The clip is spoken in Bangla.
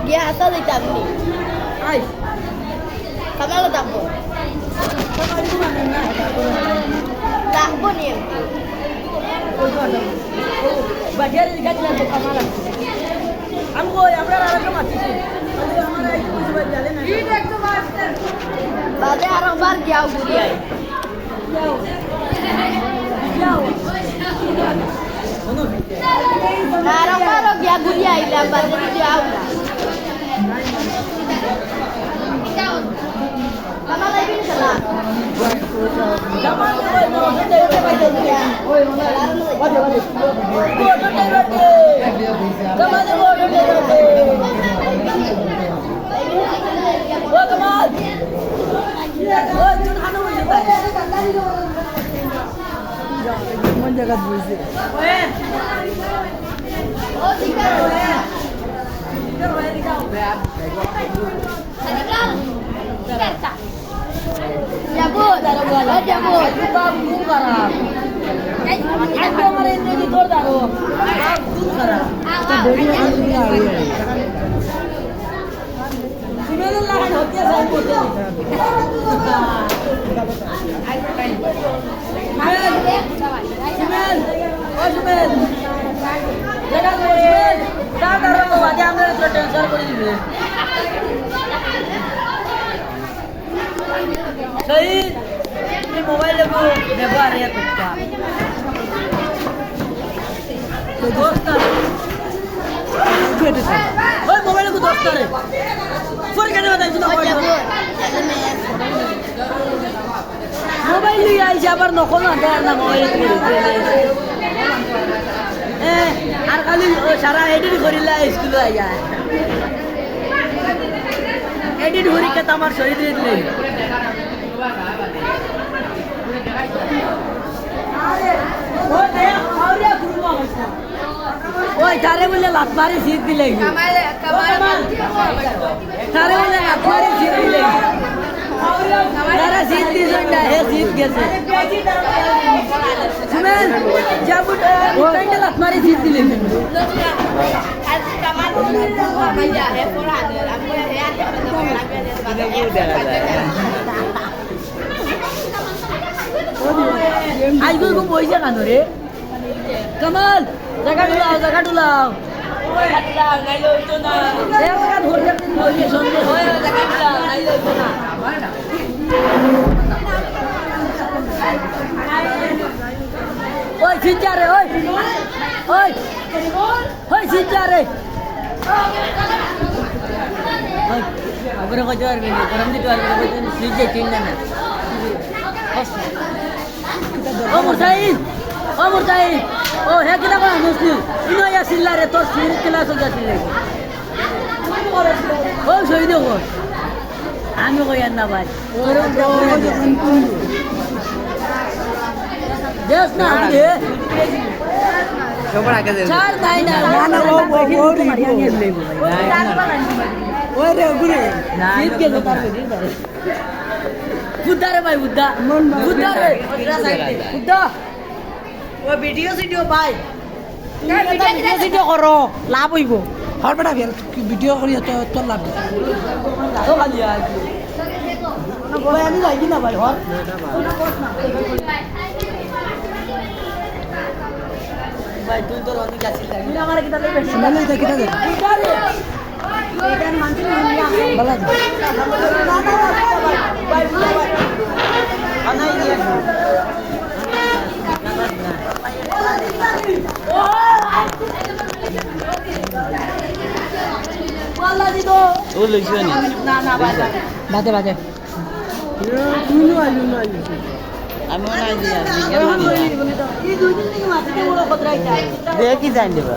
গিয়া হাতা দিতাম নি আই কামালো থাকবো থাকবো নি বাজারে গেছিলাম তো কামাল আমি কই আমরা আরেকটা মারছি বাদে আরো বার গিয়াও ঘুরি আই আরো বারো গিয়া ঘুরি আইলাম বাদে যাও না কামাল আইবি না কামাল কই না ওটা এটা বাইতে ওই মনে বাজে বাজে ওটা বাইতে কামাল ওটা বাইতে ও কামাল ও তুই হানো হইছে তাই কোন জায়গা বইছে ওয়ে ও ঠিক আছে ইধর ওয়ে দিখাও যাবো যাবো বাপ খুব খারাপ আজকে আমার এনে দি তোর দাঁড়ো বাপ খুব খারাপ সুমেল লাগান হতে যাই বলতে সুমেল ও সুমেল জায়গা সুমেল দাঁড়ো আজ আমরা তো টেনশন করে দিবে सही मोबाइल को व्यवहार है तुझका तो दोस्त ओए मोबाइल को दोस्त रे फोन करने बता तू मोबाइल लिया आई जाबर नको ना देर ना मोबाइल আর খালি সারা এডিট করিলা স্কুল আইয়া এডিট করি কে আমার শহীদ দিলে ওই তারে বলে লাত মারি শীত দিলে তারে বলে লাত মারি শীত দিলে তারা শীত দিয়েছে হে শীত গেছে শুনেন যাবো লাত মারি শীত দিলে আজকে খুব পয়সা কেন রে কামাল জায়গা টুলাও ওই সিজা রে ওই ওই ওই সিজা রে ওগুলো কত পারবি না গরম দিতে পারবি না সিজে চিন্তা না ও মুরতাইন ও হে কিনা কোন মুসলিম ইনো ইয়া সিল্লা রে তোর সির ক্লাস হয়ে যাচ্ছে ও শহীদ হো আমি কই না ভাই ওর দেশ না আগে সবার আগে চার নাই না না ও ওরে গুরে শীত কে তার বুদ্ধা রে ভাই বুদ্ধা রে বুদ্ধা ও ভিডিও ভাই ভিডিও করো লাভ হইব হর বেটা ভিডিও করি তো লাভ তো খালি ভাই আমি যাই না ভাই হর ভাই তুই তোর অনেক আসিস তুই আমার কিটা দেবে শুনলে তো কিটা দেবে এটা মানছি না বলা ভাই আনাই দিয়ে বলা দি তো ও লইছো নি না বাদে তুই নো আইলো আমি মনে হয় এই দুই দিন থেকে মাঝে বড় কথা রাইতা দেখি জানি দেবা